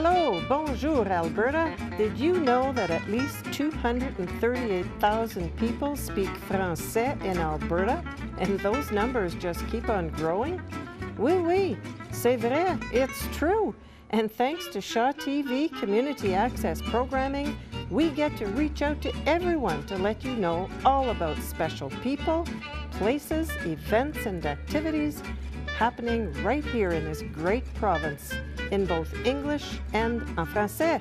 Hello, bonjour, Alberta. Did you know that at least 238,000 people speak Français in Alberta? And those numbers just keep on growing? Oui, oui, c'est vrai, it's true. And thanks to Shaw TV Community Access Programming, we get to reach out to everyone to let you know all about special people, places, events, and activities happening right here in this great province, in both English and en français.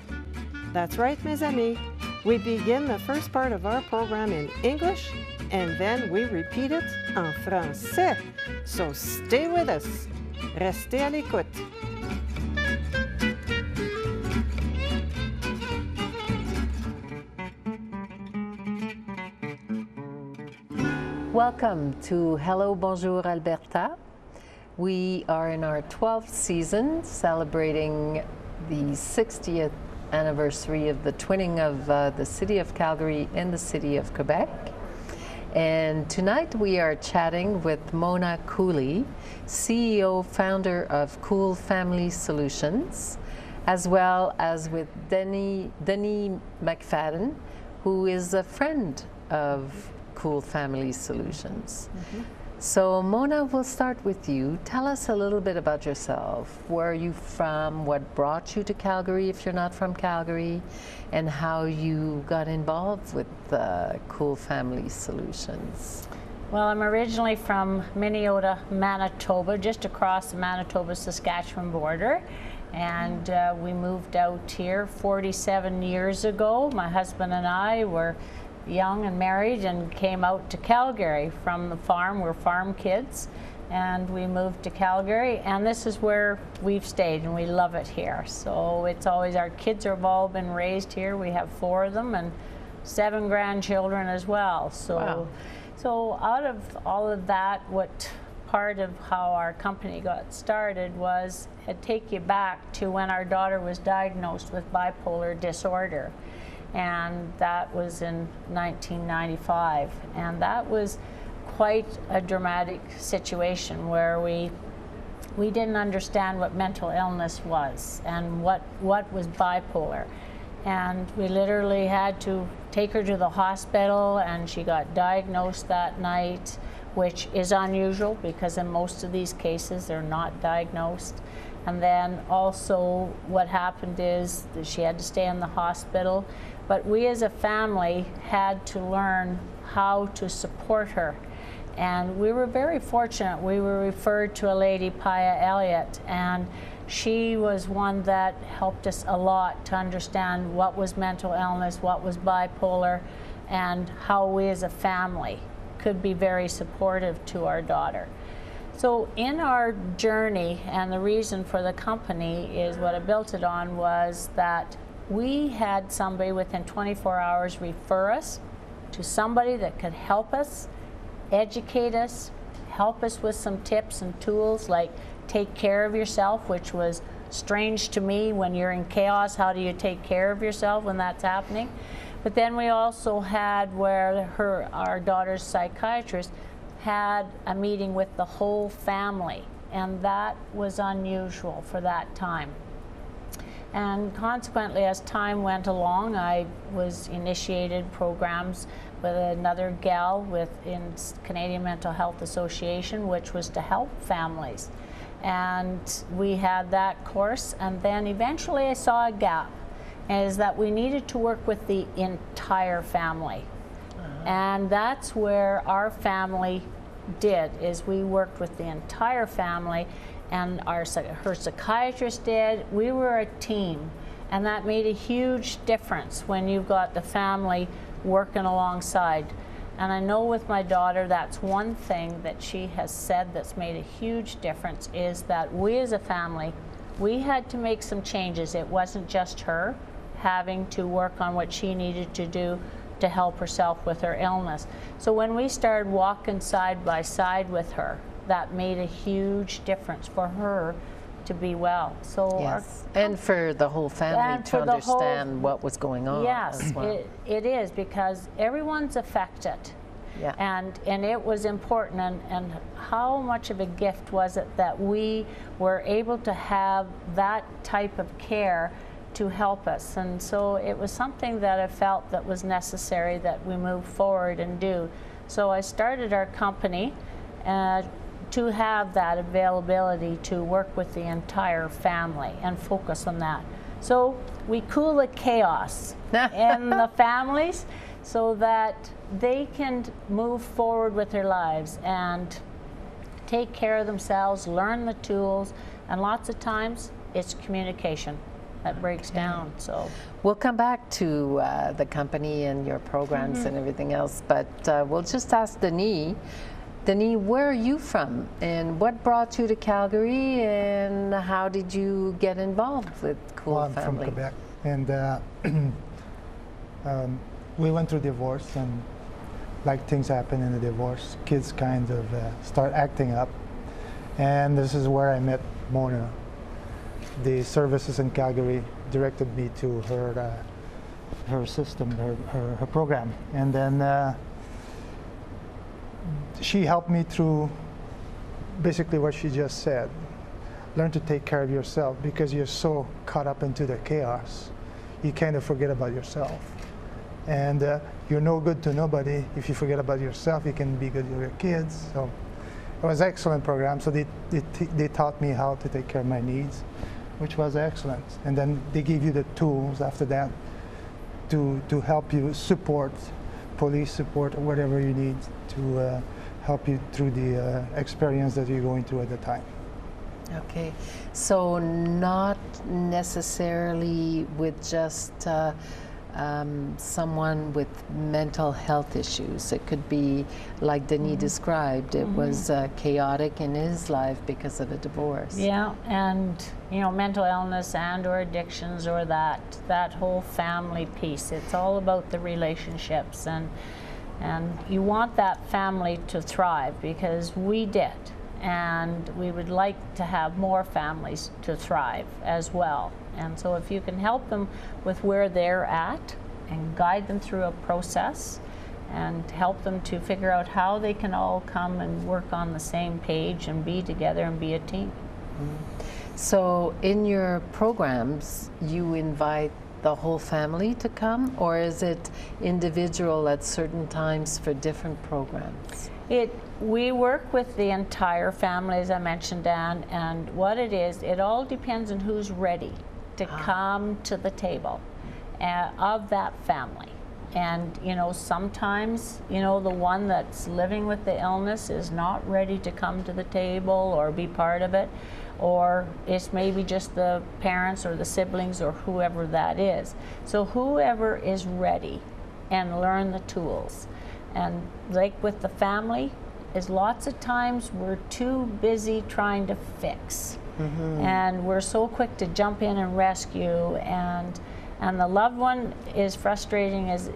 That's right, mes amis. We begin the first part of our program in English, and then we repeat it en français. So stay with us. Restez à l'écoute. Welcome to Hello, Bonjour, Alberta. We are in our 12th season, celebrating the 60th anniversary of the twinning of the city of Calgary and the city of Quebec. And tonight we are chatting with Mona Cooley, CEO, founder of Cool Family Solutions, as well as with Denis McFadden, who is a friend of Cool Family Solutions. Mm-hmm. So Mona, we'll start with you. Tell us a little bit about yourself. Where are you from? What brought you to Calgary if you're not from Calgary? And how you got involved with Cool Family Solutions. Well, I'm originally from Minnesota, Manitoba, just across the Manitoba-Saskatchewan border. And we moved out here 47 years ago. My husband and I were young and married and came out to Calgary from the farm. We're farm kids, and we moved to Calgary, and this is where we've stayed, and we love it here. So it's always, our kids have all been raised here. We have 4 of them and 7 grandchildren as well. So, wow. So out of all of that, what part of how our company got started was, I'd take you back to when our daughter was diagnosed with bipolar disorder. And that was in 1995, and that was quite a dramatic situation where we didn't understand what mental illness was and what was bipolar, and we literally had to take her to the hospital, and she got diagnosed that night, which is unusual because in most of these cases they're not diagnosed. And then also what happened is that she had to stay in the hospital. But we as a family had to learn how to support her. And we were very fortunate. We were referred to a lady, Paya Elliott, and she was one that helped us a lot to understand what was mental illness, what was bipolar, and how we as a family could be very supportive to our daughter. So in our journey, and the reason for the company is what I built it on, was that we had somebody within 24 hours refer us to somebody that could help us, educate us, help us with some tips and tools like take care of yourself, which was strange to me when you're in chaos. How do you take care of yourself when that's happening? But then we also had where our daughter's psychiatrist had a meeting with the whole family, and that was unusual for that time. And consequently, as time went along, I was initiated programs with another gal in Canadian Mental Health Association, which was to help families. And we had that course, and then eventually I saw a gap, is that we needed to work with the entire family. And that's where our family did, is we worked with the entire family, and her psychiatrist did. We were a team, and that made a huge difference when you've got the family working alongside. And I know with my daughter, that's one thing that she has said that's made a huge difference, is that we as a family, we had to make some changes. It wasn't just her having to work on what she needed to do to help herself with her illness. So when we started walking side by side with her, that made a huge difference for her to be well. So yes. And for the whole family to understand what was going on. Yes, as well. it is, because everyone's affected. Yeah. And it was important, and how much of a gift was it that we were able to have that type of care to help us. And so it was something that I felt that was necessary that we move forward and do. So I started our company to have that availability to work with the entire family and focus on that. So we cool the chaos in the families so that they can move forward with their lives and take care of themselves, learn the tools, and lots of times it's communication that breaks down. So we'll come back to the company and your programs and everything else, but we'll just ask Denis. Denis, where are you from, and what brought you to Calgary, and how did you get involved with Cool Well, I'm Family? from Quebec, and we went through divorce, and like things happen in a divorce, kids kind of start acting up, and this is where I met Mona. The services in Calgary directed me to her system, her program, and then she helped me through basically what she just said. Learn to take care of yourself, because you're so caught up into the chaos, you kind of forget about yourself. And you're no good to nobody if you forget about yourself. You can be good with your kids. So it was an excellent program. So they taught me how to take care of my needs, which was excellent. And then they give you the tools after that to help you support, police support, or whatever you need to help you through the experience that you're going through at the time. Okay, so not necessarily with just someone with mental health issues. It could be, like Denis described, it was chaotic in his life because of a divorce. yeah, and mental illness and or addictions, or that whole family piece. It's all about the relationships, and you want that family to thrive, because we did, and we would like to have more families to thrive as well. And so if you can help them with where they're at and guide them through a process and help them to figure out how they can all come and work on the same page and be together and be a team. So in your programs, you invite the whole family to come, or is it individual at certain times for different programs? We work with the entire family, as I mentioned, Dan, and what it is, it all depends on who's ready to come to the table of that family. And sometimes the one that's living with the illness is not ready to come to the table or be part of it, or it's maybe just the parents or the siblings or whoever that is. So whoever is ready and learn the tools. And like with the family, is lots of times we're too busy trying to fix. And we're so quick to jump in and rescue, and the loved one is frustrating, as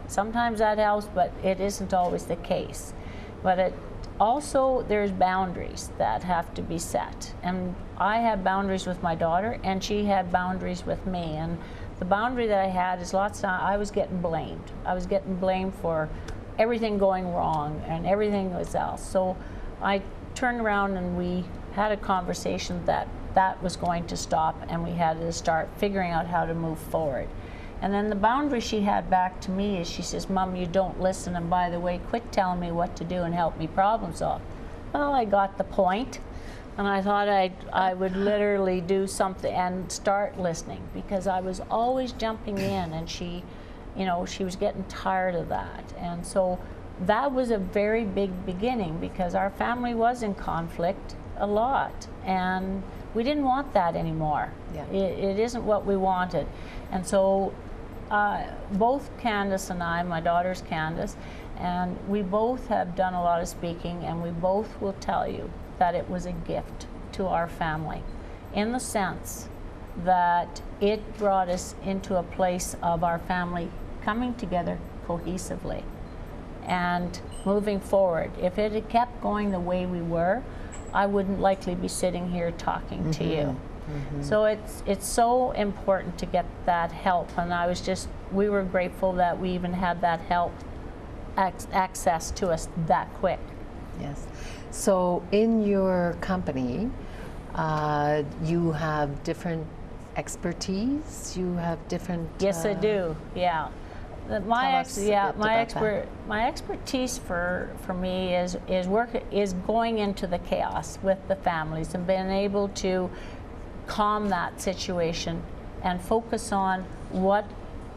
sometimes that helps, but it isn't always the case. But it also, there's boundaries that have to be set, and I had boundaries with my daughter, and she had boundaries with me. And the boundary that I had is lots of times I was getting blamed. I was getting blamed for everything going wrong and everything else. So I turned around and we had a conversation that was going to stop, and we had to start figuring out how to move forward. And then the boundary she had back to me is, she says, "Mom, you don't listen, and by the way, quit telling me what to do and help me problem solve." Well, I got the point, and I thought I would literally do something and start listening, because I was always jumping in, and she was getting tired of that. And so that was a very big beginning, because our family was in conflict a lot, and we didn't want that anymore. Yeah. It isn't what we wanted. And so both Candace and I, my daughter's Candace, and we both have done a lot of speaking, and we both will tell you that it was a gift to our family, in the sense that it brought us into a place of our family coming together cohesively and moving forward. If it had kept going the way we were, I wouldn't likely be sitting here talking to you. So it's so important to get that help, and we were grateful that we even had that help access to us that quick. Yes. So in your company, you have different expertise. You have different. Yes, I do. Yeah. My expertise for me is going into the chaos with the families and being able to calm that situation and focus on what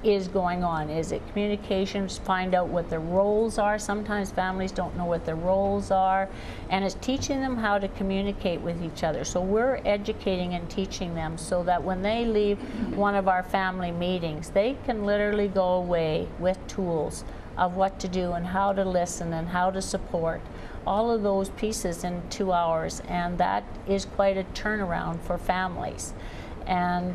is going on. Is it communications? Find out what their roles are. Sometimes families don't know what their roles are, and it's teaching them how to communicate with each other. So we're educating and teaching them so that when they leave one of our family meetings, they can literally go away with tools of what to do and how to listen and how to support. All of those pieces in 2 hours, and that is quite a turnaround for families. And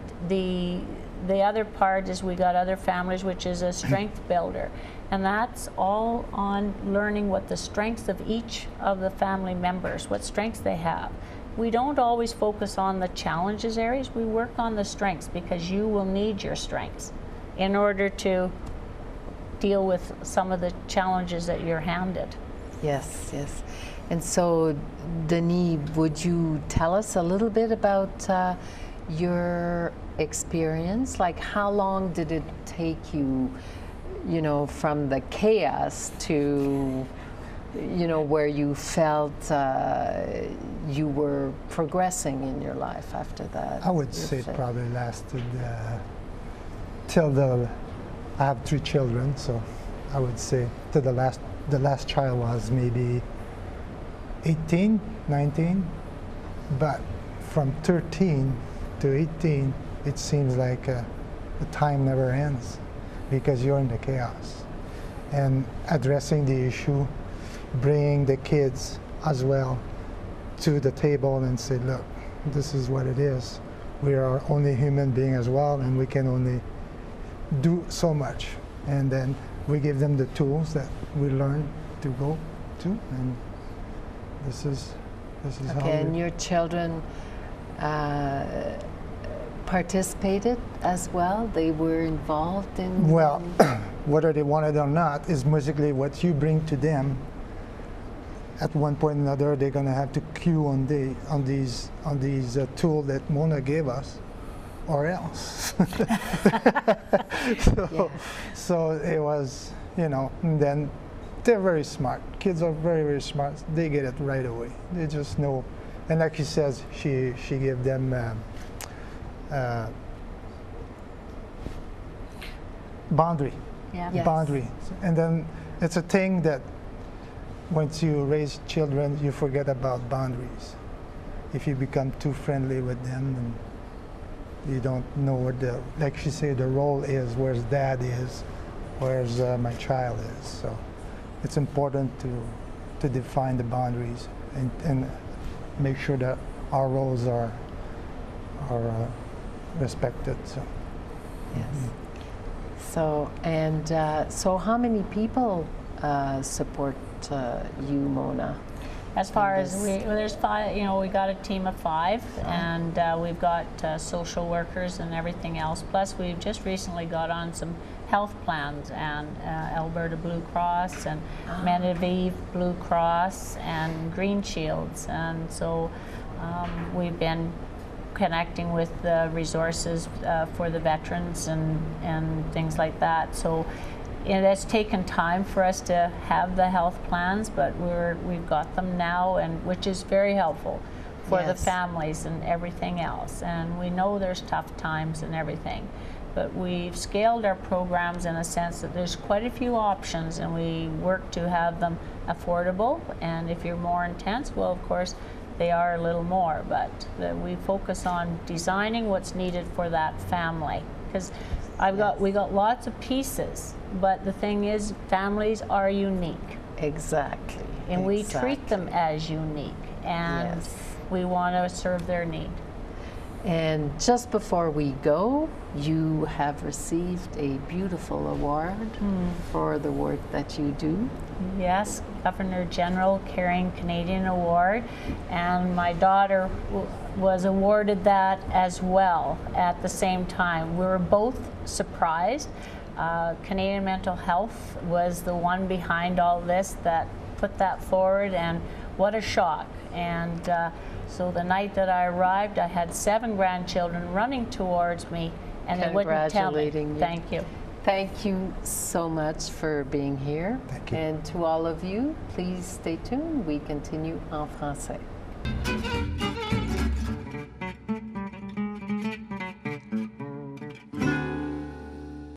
the other part is we got other families, which is a strength builder. And that's all on learning what the strengths of each of the family members, what strengths they have. We don't always focus on the challenges areas, we work on the strengths because you will need your strengths in order to deal with some of the challenges that you're handed. Yes, yes. And so, Denis, would you tell us a little bit about your experience? Like, how long did it take you, you know, from the chaos to, you know, where you felt you were progressing in your life after that? I would say it probably lasted till I have 3 children, so I would say till the last child was maybe 18, 19, but from 13 to 18, it seems like the time never ends because you're in the chaos. And addressing the issue, bringing the kids as well to the table and say, look, this is what it is. We are only human being as well, and we can only do so much. And then we give them the tools that we learn to go to, and this is how. Okay, and your children participated as well? They were involved in? Well, whether they want it or not is musically what you bring to them. At one point or another, they're going to have to cue on these tools that Mona gave us, or else. So it was, you know. And then they're very smart. Kids are very, very smart. They get it right away. They just know. And like she says, she gave them boundary. Yeah. Yes. Boundary. And then it's a thing that once you raise children, you forget about boundaries. If you become too friendly with them, and you don't know what like she said, the role is, where's dad is, where's my child is. So it's important to define the boundaries and make sure that our roles are respected. So. Yes. So, and so how many people support you, Mona? As far as there's 5, you know, we got a team of 5, and we've got social workers and everything else. Plus, we've just recently got on some health plans, and Alberta Blue Cross and Menavie Blue Cross and Green Shields, and so we've been connecting with the resources for the veterans and things like that. So it has taken time for us to have the health plans, but we've got them now, and which is very helpful for the families and everything else. And we know there's tough times and everything, but we've scaled our programs in a sense that there's quite a few options, and we work to have them affordable. And if you're more intense, well, of course, they are a little more, but we focus on designing what's needed for that family. Because we got lots of pieces, but the thing is, families are unique. Exactly. And we treat them as unique, and we want to serve their need. And just before we go, you have received a beautiful award for the work that you do. Yes, Governor General Caring Canadian Award, and my daughter was awarded that as well at the same time. We were both surprised, Canadian Mental Health was the one behind all this that put that forward, and what a shock. And so the night that I arrived, I had 7 grandchildren running towards me, and they wouldn't tell me. Congratulating you. Thank you. Thank you so much for being here. Thank you. And to all of you, please stay tuned. We continue en français.